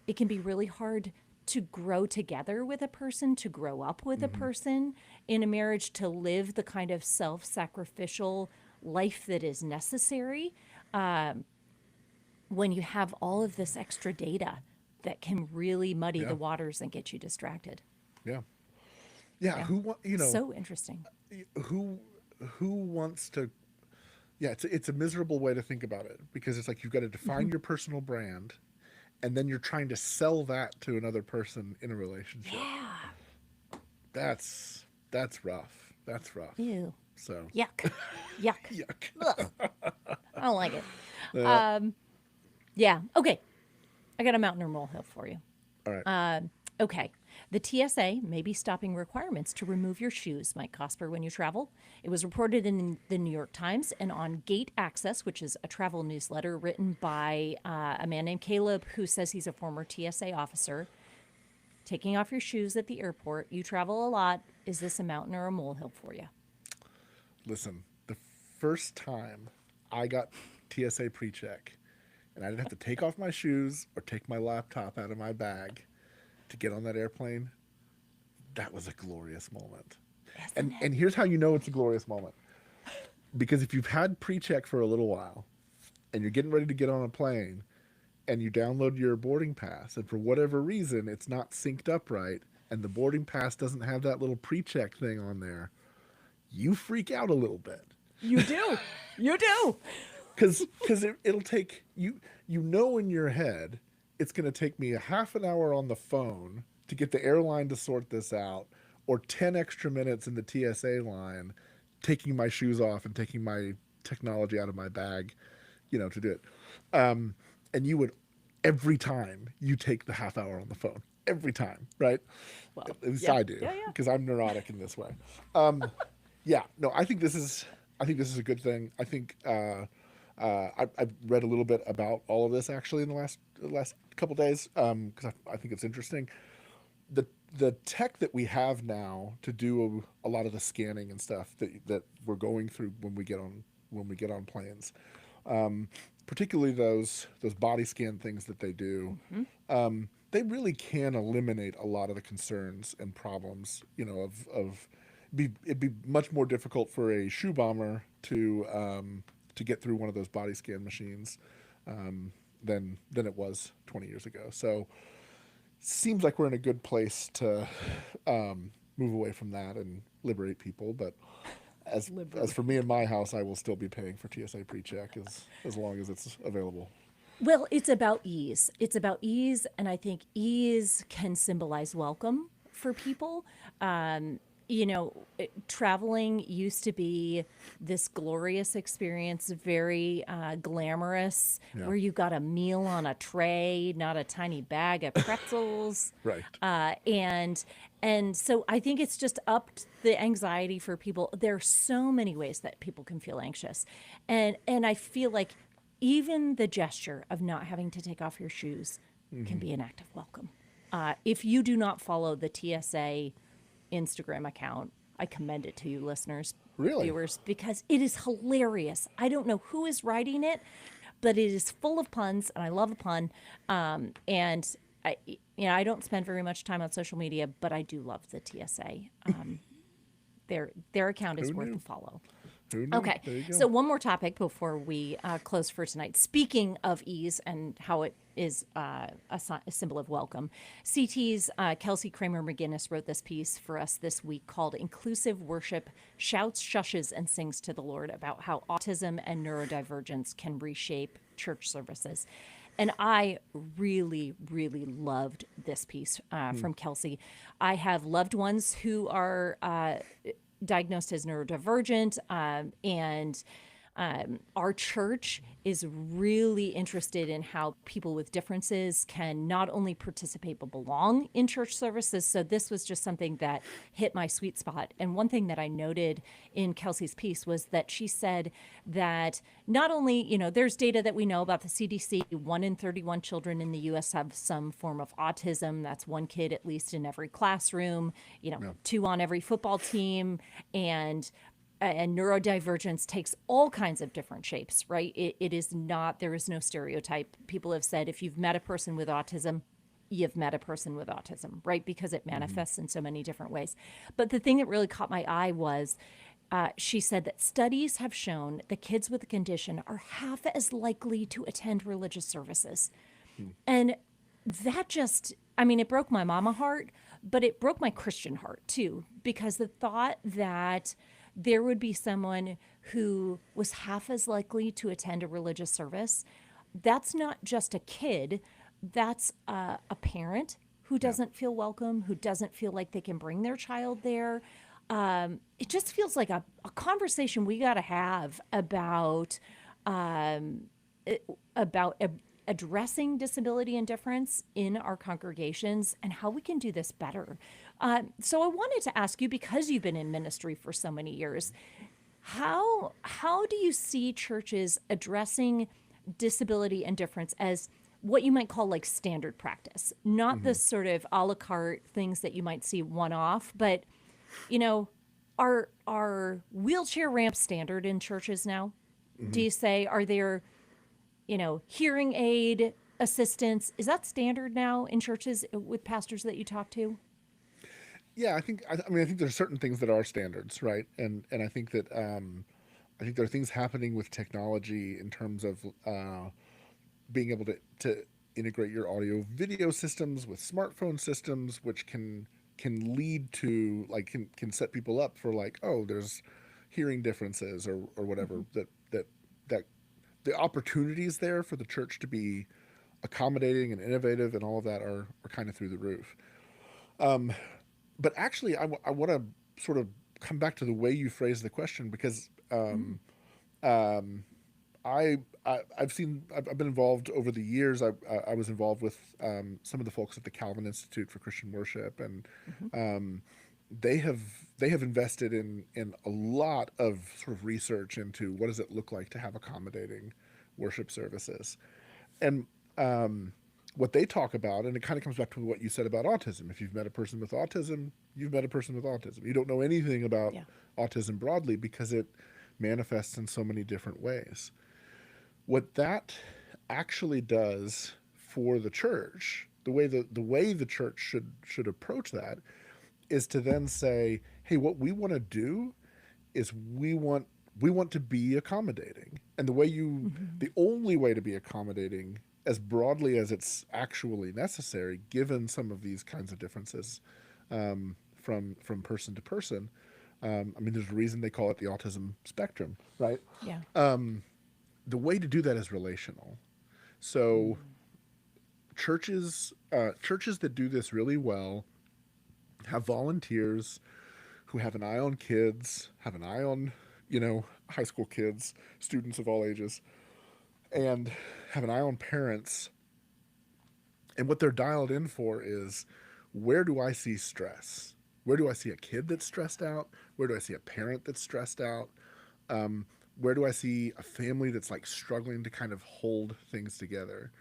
it can be really hard to grow together with a person, to grow up with a person in a marriage, to live the kind of self-sacrificial life that is necessary when you have all of this extra data that can really muddy Yeah. the waters and get you distracted. Yeah. Yeah. Yeah. So interesting. Who who wants to? Yeah, it's a miserable way to think about it, because it's like you've got to define your personal brand, and then you're trying to sell that to another person in a relationship. Yeah. That's rough. That's rough. Ew. So Yuck. Yuck. yuck. Ugh. I don't like it. Yeah. Yeah. Okay. I got a mountain or molehill for you. All right. Okay. The TSA may be stopping requirements to remove your shoes, Mike Cosper, when you travel. It was reported in the New York Times and on Gate Access, which is a travel newsletter written by a man named Caleb, who says he's a former TSA officer. taking off your shoes at the airport. You travel a lot. Is this a mountain or a molehill for you? Listen, the first time I got TSA pre-check and I didn't have to take off my shoes or take my laptop out of my bag to get on that airplane, that was a glorious moment. And here's how you know it's a glorious moment. Because if you've had pre-check for a little while and you're getting ready to get on a plane and you download your boarding pass and for whatever reason it's not synced up right and the boarding pass doesn't have that little pre-check thing on there, you freak out a little bit. You do. You do. Because it'll take you know in your head it's going to take me a half an hour on the phone to get the airline to sort this out, or 10 extra minutes in the TSA line taking my shoes off and taking my technology out of my bag, to do it. And you would, every time you take the half hour on the phone, every time, right? Well, At least yeah, I do, yeah. because I'm neurotic in this way. Yeah, no, I think this is a good thing. I think I've read a little bit about all of this actually in the last couple days because I think it's interesting. The tech that we have now to do a lot of the scanning and stuff that we're going through when we get on planes, particularly those body scan things that they do, they really can eliminate a lot of the concerns and problems. It'd be much more difficult for a shoe bomber to get through one of those body scan machines than it was 20 years ago. So seems like we're in a good place to move away from that and liberate people. But as for me in my house, I will still be paying for TSA pre-check as long as it's available. Well, it's about ease. It's about ease, and I think ease can symbolize welcome for people. Traveling used to be this glorious experience, very glamorous, where you got a meal on a tray, not a tiny bag of pretzels. Right. And so I think it's just upped the anxiety for people. There are so many ways that people can feel anxious. And I feel like even the gesture of not having to take off your shoes can be an act of welcome. If you do not follow the TSA Instagram account, I commend it to you, listeners, viewers, because it is hilarious. I don't know who is writing it, but it is full of puns, and I love a pun. And I don't spend very much time on social media, but I do love the TSA. Their account is worth a follow. Okay, so one more topic before we close for tonight. Speaking of ease and how it is a symbol of welcome, CT's Kelsey Kramer McGinnis wrote this piece for us this week called Inclusive Worship Shouts, Shushes, and Sings to the Lord, about how autism and neurodivergence can reshape church services. And I really, really loved this piece from Kelsey. I have loved ones who are diagnosed as neurodivergent, and our church is really interested in how people with differences can not only participate but belong in church services. So this was just something that hit my sweet spot. And one thing that I noted in Kelsey's piece was that she said that not only, there's data that we know about the CDC, 1 in 31 children in the U.S. have some form of autism. That's one kid at least in every classroom, 2 on every football team, and neurodivergence takes all kinds of different shapes, right? It is not, there is no stereotype. People have said if you've met a person with autism, you've met a person with autism, right? Because it manifests in so many different ways. But the thing that really caught my eye was she said that studies have shown that kids with the condition are half as likely to attend religious services. And that just, it broke my mama heart, but it broke my Christian heart too, because the thought that there would be someone who was half as likely to attend a religious service, that's not just a kid, that's a parent who doesn't feel welcome, who doesn't feel like they can bring their child there. It just feels like a conversation we got to have about addressing disability and difference in our congregations and how we can do this better. So I wanted to ask you, because you've been in ministry for so many years, how do you see churches addressing disability and difference as what you might call like standard practice, not the sort of a la carte things that you might see one off, but you know, are wheelchair ramps standard in churches now? Do you say, are there, hearing aid assistance? Is that standard now in churches with pastors that you talk to? Yeah, I think there's certain things that are standards, right? And I think that I think there are things happening with technology in terms of being able to integrate your audio video systems with smartphone systems, which can lead to like can set people up for like, oh, there's hearing differences or whatever, that the opportunities there for the church to be accommodating and innovative and all of that are kind of through the roof. But actually, I want to sort of come back to the way you phrased the question, because um, I've been involved over the years. I was involved with some of the folks at the Calvin Institute for Christian Worship, and um, they have they have invested in a lot of sort of research into what does it look like to have accommodating worship services, and what they talk about, and it kind of comes back to what you said about autism. If you've met a person with autism, you've met a person with autism. You don't know anything about Yeah. autism broadly because it manifests in so many different ways. What that actually does for the church, the way the church should approach that, is to then say, hey, what we want to do is we want to be accommodating, and the only way to be accommodating as broadly as it's actually necessary, given some of these kinds of differences from person to person. I mean, there's a reason they call it the autism spectrum, right? Yeah. The way to do that is relational. So churches that do this really well have volunteers who have an eye on kids, have an eye on, high school kids, students of all ages, and have an eye on parents. And what they're dialed in for is, where do I see stress? Where do I see a kid that's stressed out? Where do I see a parent that's stressed out? Where do I see a family that's like struggling to kind of hold things together?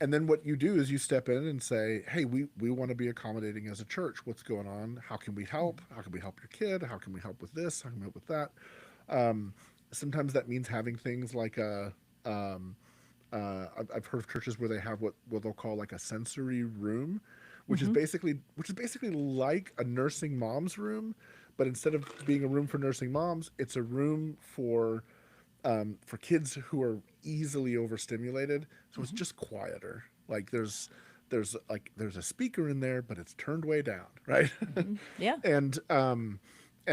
And then what you do is you step in and say, hey, we want to be accommodating as a church. What's going on? How can we help? How can we help your kid? How can we help with this? How can we help with that? Sometimes that means having things like I've heard of churches where they have what they'll call like a sensory room, which is basically like a nursing mom's room, but instead of being a room for nursing moms, it's a room for kids who are easily overstimulated. So it's just quieter. Like there's a speaker in there, but it's turned way down, right? Yeah. And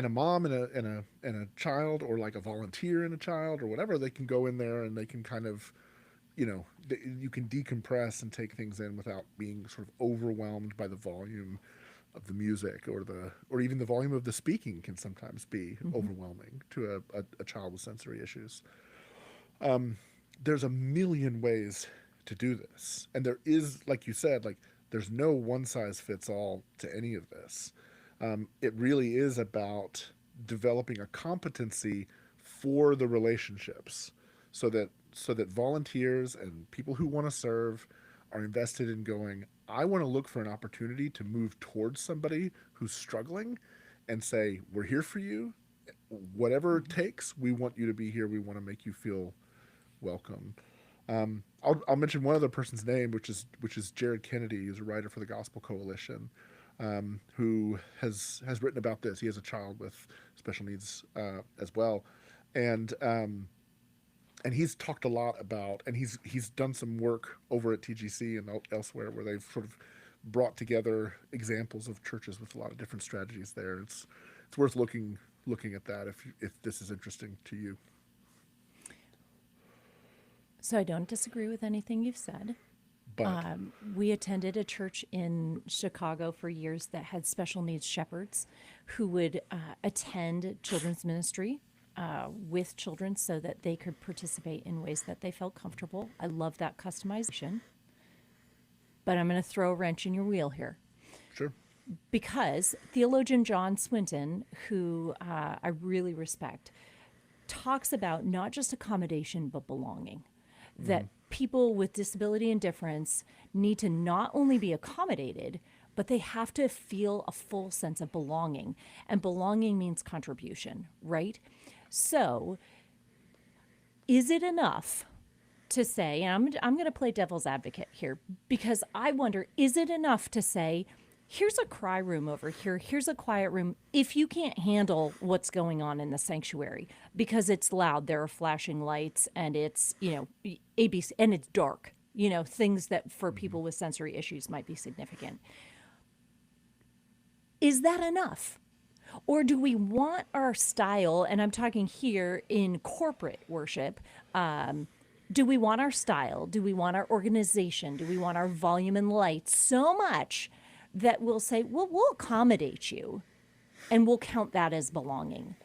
a mom and a child, or like a volunteer and a child or whatever, they can go in there and they can kind of, you can decompress and take things in without being sort of overwhelmed by the volume of the music, or even the volume of the speaking can sometimes be overwhelming to a child with sensory issues. There's a million ways to do this, and there is, like you said, like there's no one size fits all to any of this. It really is about developing a competency for the relationships, so that volunteers and people who want to serve are invested in going, I want to look for an opportunity to move towards somebody who's struggling and say, we're here for you. Whatever it takes, we want you to be here. We want to make you feel welcome. I'll mention one other person's name, which is Jared Kennedy, who's a writer for the Gospel Coalition, who has written about this. He has a child with special needs as well, and he's talked a lot about, and he's done some work over at TGC and elsewhere where they've sort of brought together examples of churches with a lot of different strategies there. It's worth looking at that if this is interesting to you. So I don't disagree with anything you've said. But We attended a church in Chicago for years that had special needs shepherds who would attend children's ministry with children so that they could participate in ways that they felt comfortable. I love that customization. But I'm going to throw a wrench in your wheel here, sure. because theologian John Swinton, who I really respect, talks about not just accommodation but belonging. That people with disability and difference need to not only be accommodated, but they have to feel a full sense of belonging. And belonging means contribution, right? So, is it enough to say, and I'm going to play devil's advocate here, because I wonder, is it enough to say, here's a cry room over here, here's a quiet room, if you can't handle what's going on in the sanctuary because it's loud, there are flashing lights, and it's, ABC, and it's dark, things that for people with sensory issues might be significant. Is that enough? Or do we want our style, and I'm talking here in corporate worship, do we want our style? Do we want our organization? Do we want our volume and light so much that we'll say, well, we'll accommodate you and we'll count that as belonging?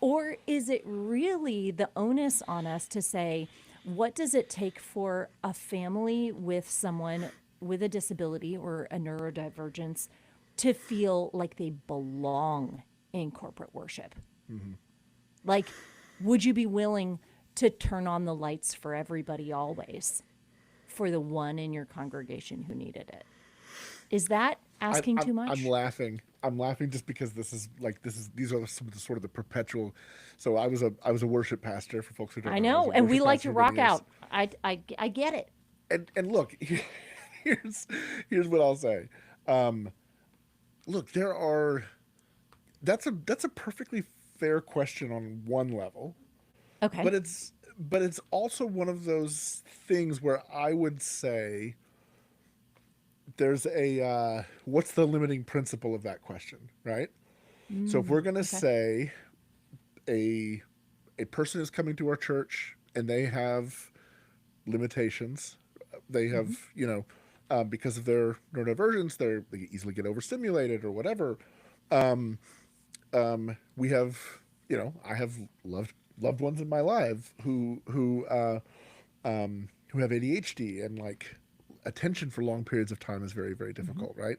Or is it really the onus on us to say, what does it take for a family with someone with a disability or a neurodivergence to feel like they belong in corporate worship? Like, would you be willing to turn on the lights for everybody always for the one in your congregation who needed it? Is that asking too much? I'm laughing. I'm laughing just because these are some of the sort of the perpetual. So I was a worship pastor, for folks who don't know. I know, and we like to rock out. I get it. And look, here's what I'll say. Look, that's a perfectly fair question on one level. Okay. But it's also one of those things where I would say there's what's the limiting principle of that question, right? So if we're going to say a person is coming to our church and they have limitations, they have, because of their neurodivergence, they easily get overstimulated or whatever. We have, I have loved ones in my life who have ADHD, and like attention for long periods of time is very, very difficult, right?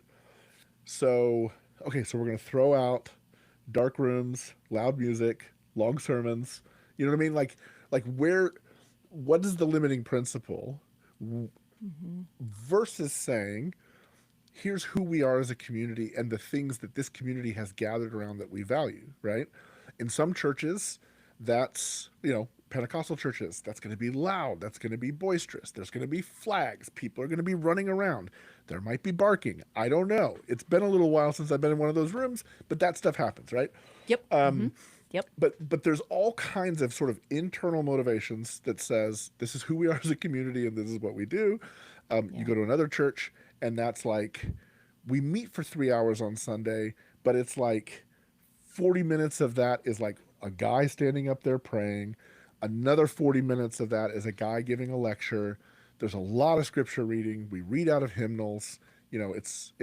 So we're going to throw out dark rooms, loud music, long sermons. You know what I mean? Like what is the limiting principle versus saying, here's who we are as a community and the things that this community has gathered around that we value, right? In some churches, that's, Pentecostal churches, that's going to be loud, that's going to be boisterous, there's going to be flags, people are going to be running around, there might be barking, I don't know. It's been a little while since I've been in one of those rooms, but that stuff happens, right? Yep. Yep. But there's all kinds of sort of internal motivations that says, this is who we are as a community and this is what we do. You go to another church and that's like, we meet for 3 hours on Sunday, but it's like 40 minutes of that is like a guy standing up there praying. Another 40 minutes of that is a guy giving a lecture. There's a lot of scripture reading. We read out of hymnals. It's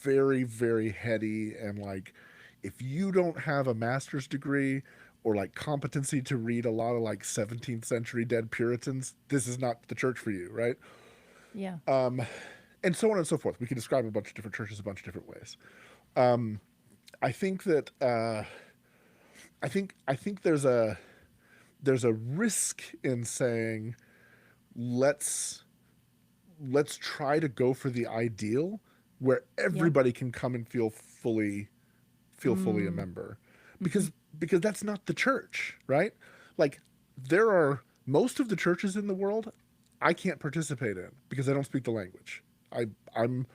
very, very heady. And like, if you don't have a master's degree or like competency to read a lot of like 17th century dead Puritans, this is not the church for you, right? Yeah. And so on and so forth. We can describe a bunch of different churches a bunch of different ways. I think that I think there's a risk in saying let's try to go for the ideal where everybody can come and feel fully a member, because that's not the church, right? Like, there are most of the churches in the world I can't participate in because I don't speak the language. I'm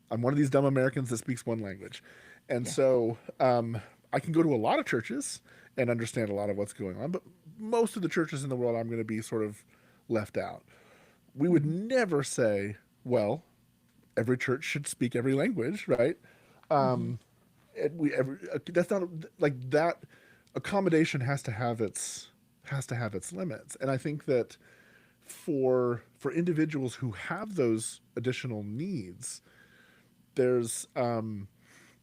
one of these dumb Americans that speaks one language. And so I can go to a lot of churches and understand a lot of what's going on, but most of the churches in the world, I'm going to be sort of left out. We would never say, well, every church should speak every language, right? That's not like that. Accommodation has to have its limits, and I think that for individuals who have those additional needs, there's a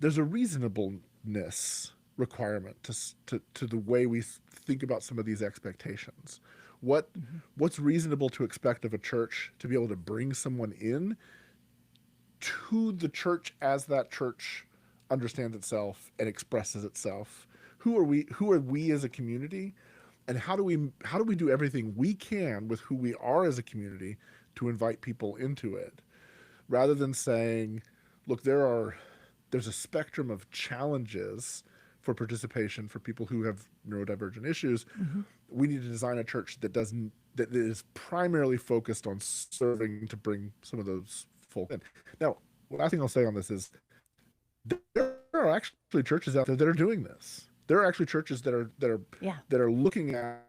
reasonableness requirement to the way we think about some of these expectations. What's reasonable to expect of a church to be able to bring someone in to the church as that church understands itself and expresses itself? Who are we as a community and how do we do everything we can with who we are as a community to invite people into it, rather than saying, look, there's a spectrum of challenges for participation for people who have neurodivergent issues. We need to design a church that is primarily focused on serving to bring some of those folk in. Now, last thing I'll say on this is there are actually churches out there that are doing this. There are actually churches Yeah. that are looking at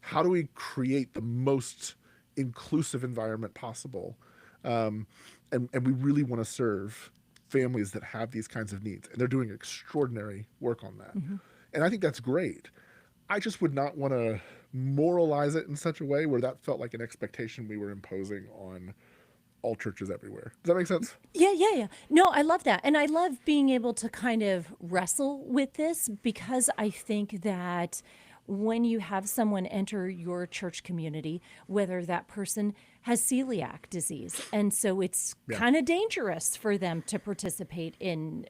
how do we create the most inclusive environment possible, and we really want to serve families that have these kinds of needs, and they're doing extraordinary work on that. And I think that's great. I just would not want to moralize it in such a way where that felt like an expectation we were imposing on all churches everywhere. Does that make sense? Yeah. No, I love that. And I love being able to kind of wrestle with this, because I think that when you have someone enter your church community, whether that person has celiac disease, and so it's Yeah. kind of dangerous for them to participate in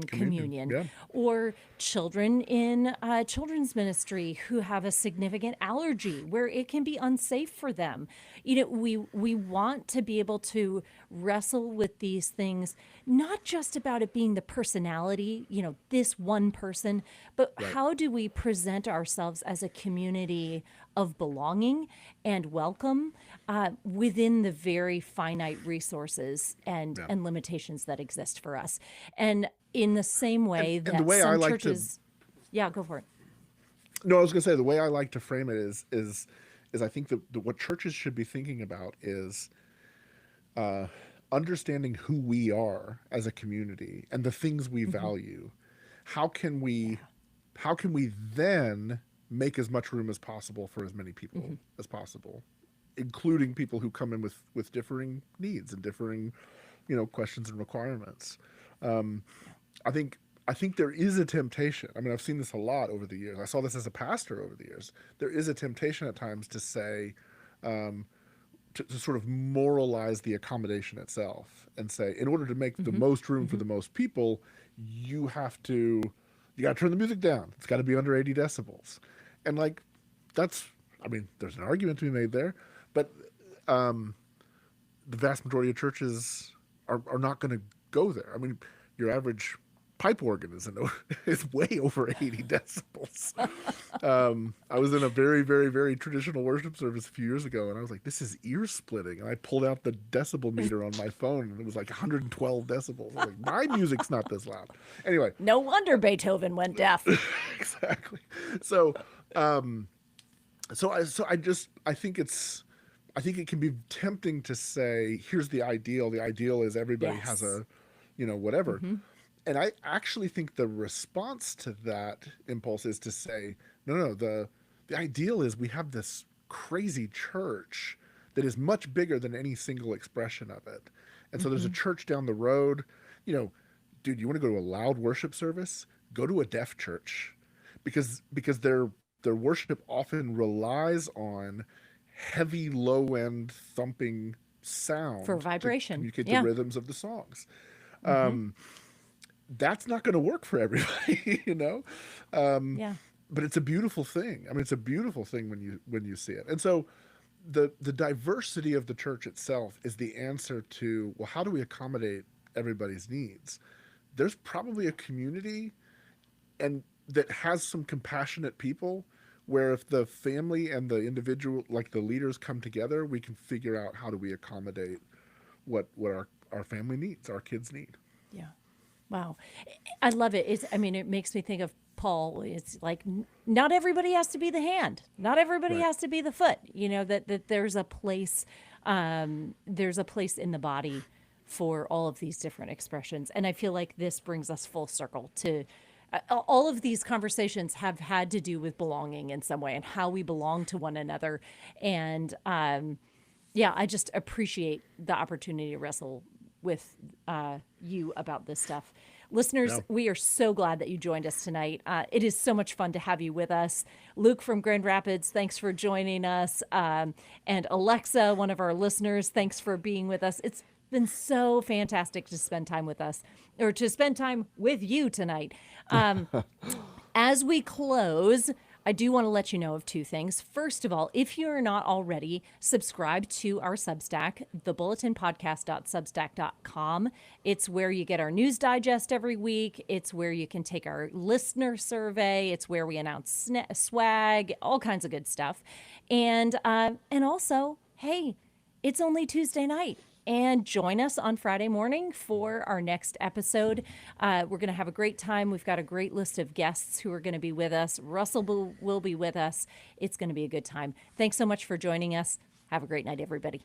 communion, Yeah. or children in children's ministry who have a significant allergy where it can be unsafe for them. We want to be able to wrestle with these things, not just about it being the personality, this one person, but Right. how do we present ourselves as a community of belonging and welcome, within the very finite resources and Yeah. and limitations that exist for us. And in the same way And the that way I some like churches, yeah, go for it. No, I was going to say the way I like to frame it is I think that what churches should be thinking about is understanding who we are as a community and the things we value. How can we then make as much room as possible for as many people as possible, including people who come in with differing needs and differing, questions and requirements. I think there is a temptation. I mean, I've seen this a lot over the years. I saw this as a pastor over the years. There is a temptation at times to say, to sort of moralize the accommodation itself and say, in order to make the most room for the most people, you got to turn the music down. It's got to be under 80 decibels. And there's an argument to be made there, but the vast majority of churches are not going to go there. I mean, your average pipe organ is way over 80 decibels. I was in a very, very, very traditional worship service a few years ago, and I was like, this is ear splitting. And I pulled out the decibel meter on my phone, and it was like 112 decibels. I was like, my music's not this loud. Anyway. No wonder Beethoven went deaf. Exactly. So, I think it can be tempting to say, here's the ideal. The ideal is everybody has a, whatever. And I actually think the response to that impulse is to say, no, the ideal is we have this crazy church that is much bigger than any single expression of it. And so there's a church down the road, dude, you want to go to a loud worship service? Go to a deaf church, because their worship often relies on heavy, low-end thumping sound For vibration. to communicate Yeah. the rhythms of the songs. That's not going to work for everybody, Yeah. but it's a beautiful thing. I mean, it's a beautiful thing when you see it. And so the diversity of the church itself is the answer to, well, how do we accommodate everybody's needs? There's probably a community and that has some compassionate people where if the family and the individual, like the leaders, come together, we can figure out how do we accommodate what our family needs, our kids need. Yeah. Wow. I love it. It makes me think of Paul. It's like, not everybody has to be the hand. Not everybody Right. has to be the foot. That there's a place, in the body for all of these different expressions. And I feel like this brings us full circle to all of these conversations have had to do with belonging in some way and how we belong to one another. And I just appreciate the opportunity to wrestle with you about this stuff. Listeners, Yeah. we are so glad that you joined us tonight. It is so much fun to have you with us. Luke from Grand Rapids, thanks for joining us. And Alexa, one of our listeners, thanks for being with us. It's been so fantastic to spend time with us, or to spend time with you tonight. As we close, I do want to let you know of two things. First of all, if you're not already, subscribe to our Substack, thebulletinpodcast.substack.com. It's where you get our news digest every week. It's where you can take our listener survey. It's where we announce swag, all kinds of good stuff. And also, hey, it's only Tuesday night. And join us on Friday morning for our next episode. We're going to have a great time. We've got a great list of guests who are going to be with us. Russell will be with us. It's going to be a good time. Thanks so much for joining us. Have a great night, everybody.